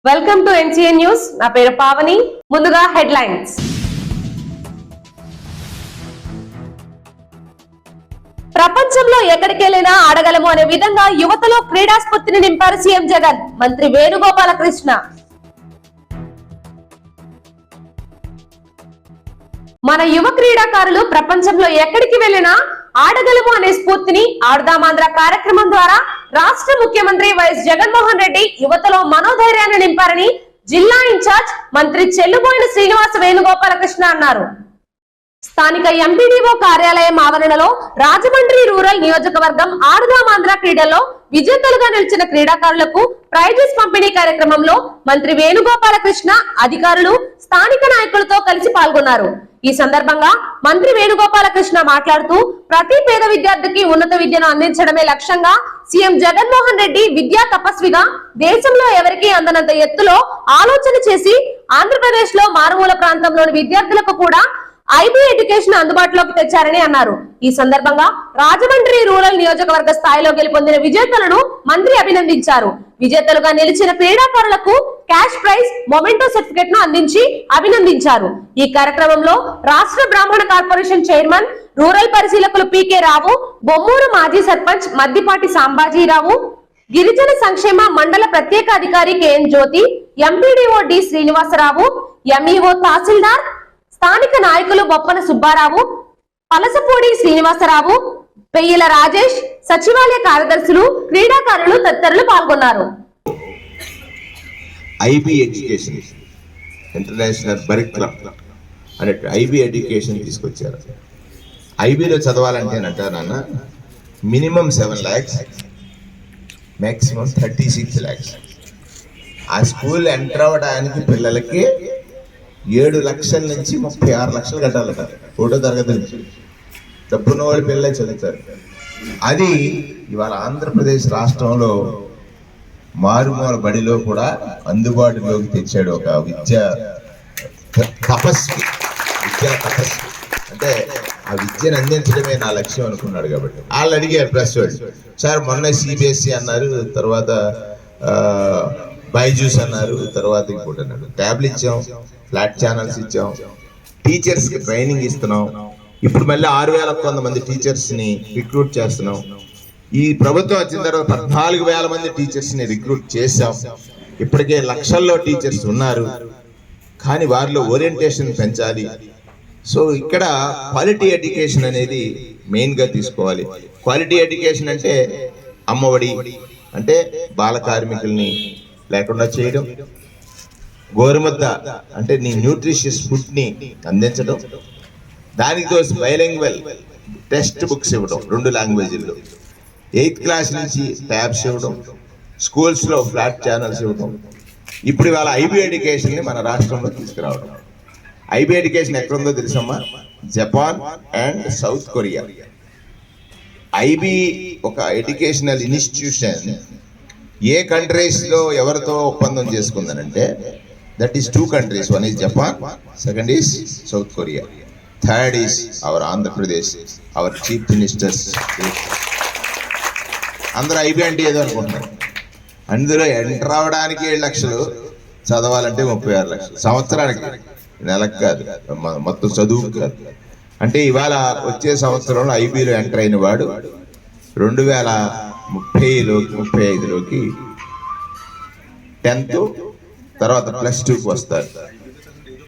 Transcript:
Welcome to NCN news. నా పేరు పావని. ముందుగా హెడ్లైన్స్. ప్రపంచంలో ఎక్కడికెళ్లినా ఆడగలము అనే విధంగా యువతలో క్రీడా స్ఫూర్తిని నింపారు సీఎం జగన్. మంత్రి వేణుగోపాలకృష్ణ. మన యువ క్రీడాకారులు ప్రపంచంలో ఎక్కడికి వెళ్లినా ఆడగలము అనే స్ఫూర్తిని ఆడదామాంధ్ర కార్యక్రమం ద్వారా రాష్ట్ర ముఖ్యమంత్రి వైఎస్ జగన్మోహన్ రెడ్డి యువతలో మనోధైర్యాన్ని నింపారని జిల్లా ఇన్ఛార్జ్ మంత్రి చెల్లుబోయిన శ్రీనివాస వేణుగోపాలకృష్ణ అన్నారు. స్థానిక ఎంపీడీఓ కార్యాలయం ఆవరణలో రాజమండ్రి రూరల్ నియోజకవర్గం ఆడదామాంధ్ర క్రీడల్లో విజేతలుగా నిలిచిన క్రీడాకారులకు ప్రైజెస్ పంపిణీ కార్యక్రమంలో మంత్రి వేణుగోపాలకృష్ణ అధికారులు స్థానిక నాయకులతో కలిసి పాల్గొన్నారు. ఈ సందర్భంగా మంత్రి వేణుగోపాలకృష్ణ మాట్లాడుతూ ప్రతి పేద విద్యార్థికి ఉన్నత విద్యను అందించడమే లక్ష్యంగా సీఎం జగన్మోహన్ రెడ్డి విద్యా తపస్విగా దేశంలో ఎవరికీ అందనంత ఎత్తులో ఆలోచన చేసి ఆంధ్రప్రదేశ్ లో మారుమూల ప్రాంతంలోని విద్యార్థులకు కూడా ఐబీ ఎడ్యుకేషన్ అందుబాటులోకి తెచ్చారని అన్నారు. ఈ సందర్భంగా రాజమండ్రి రూరల్ నియోజకవర్గ స్థాయిలో గెలుపొందిన విజేతలను మంత్రి అభినందించారు. విజేతలుగా నిలిచిన క్రీడాకారులకు క్యాష్ ప్రైజ్, మొమెంటో సర్టిఫికెట్ ను అందించి అభినందించారు. ఈ కార్యక్రమంలో రాష్ట్ర బ్రాహ్మణ కార్పొరేషన్ చైర్మన్, రూరల్ పరిశీలకులు పీకే రావు, బొమ్మూరు మాజీ సర్పంచ్ మద్దిపాటి సాంబాజీరావు, గిరిజన సంక్షేమ మండల ప్రత్యేక అధికారి కెఎన్ జ్యోతి, ఎంపీడీఓ డి శ్రీనివాసరావు, ఎంఈఓ తహసీల్దార్, స్థానిక నాయకులు బొప్పన సుబ్బారావు, పలసపూడి శ్రీనివాసరావు, పెయ్యల రాజేష్, సచివాలయ కార్యదర్శులు, క్రీడాకారులు తదితరులు పాల్గొన్నారు. ఐబీ ఎడ్యుకేషన్, ఇంటర్నేషనల్ బరిక్ క్లబ్ అనే ఐబీ ఎడ్యుకేషన్ తీసుకొచ్చారు. ఐబీలో చదవాలంటే అంటారన్న మినిమం 7 lakhs, మ్యాక్సిమం 36 lakhs. ఆ స్కూల్ ఎంటర్ అవ్వడానికి పిల్లలకి 7 లక్షల నుంచి 36 లక్షలు కట్టాలట. 1వ తరగతి నుంచి డబ్బున్న వాళ్ళు పిల్లలే చదువుతారు. అది ఇవాళ ఆంధ్రప్రదేశ్ రాష్ట్రంలో మారుమూల బడిలో కూడా అందుబాటులోకి తెచ్చాడు ఒక విద్యా తపస్వి. అంటే ఆ విద్యను అందించడమే నా లక్ష్యం అనుకున్నాడు. కాబట్టి వాళ్ళు అడిగారు ప్రెస్ వాళ్ళు, సార్ మొన్న సిబిఎస్ఈ అన్నారు, తర్వాత బైజూస్ అన్నారు, తర్వాత ఇంకోటి అన్నాడు. ట్యాబ్లు ఇచ్చాం, ఫ్లాట్ ఛానల్స్ ఇచ్చాం, టీచర్స్ కి ట్రైనింగ్ ఇస్తున్నాం. ఇప్పుడు మళ్ళీ 6,000 మంది టీచర్స్ ని రిక్రూట్ చేస్తున్నాం. ఈ ప్రభుత్వం వచ్చిన తర్వాత 14,000 మంది టీచర్స్ ని రిక్రూట్ చేశాం. ఇప్పటికే లక్షల్లో టీచర్స్ ఉన్నారు, కానీ వారిలో ఓరియంటేషన్ పెంచాలి. సో ఇక్కడ క్వాలిటీ ఎడ్యుకేషన్ అనేది మెయిన్ గా తీసుకోవాలి. క్వాలిటీ ఎడ్యుకేషన్ అంటే అమ్మఒడి అంటే బాల కార్మికుల్ని లేకుండా చేయడం, గోరుముద్ద అంటే నీ న్యూట్రిషియస్ ఫుడ్ ని అందించడం, దానితో బైలింగ్వల్ టెక్స్ట్ బుక్స్ ఇవ్వడం 2 లాంగ్వేజ్ల్లో, 8th క్లాస్ నుంచి ట్యాబ్స్ ఇవ్వడం, స్కూల్స్ లో ఫ్లాట్ ఛానల్స్ ఇవ్వడం. ఇప్పుడు ఇవాళ ఐబీ ఎడ్యుకేషన్ ని మన రాష్ట్రంలో తీసుకురావడం. ఐబీ ఎడ్యుకేషన్ ఎక్కడుందో తెలుసమ్మా? Japan and south Korea. IB ఒక ఎడ్యుకేషనల్ ఇన్స్టిట్యూషన్ ఏ కంట్రీస్ లో ఎవరితో ఒప్పందం చేసుకుందనంటే that is 2 countries. One is Japan, second is South Korea, third is our Andhra Pradesh, our chief ministers. అందరూ ఐబీ అంటే ఏదో అనుకుంటున్నారు. అందులో ఎంటర్ అవ్వడానికి 7 లక్షలు, చదవాలంటే 36 లక్షలు సంవత్సరానికి, నెలకు కాదు, మొత్తం చదువు కాదు. అంటే ఇవాళ వచ్చే సంవత్సరంలో ఐబీలో ఎంటర్ అయిన వాడు 2035లోకి 10th తర్వాత +2కి వస్తారు.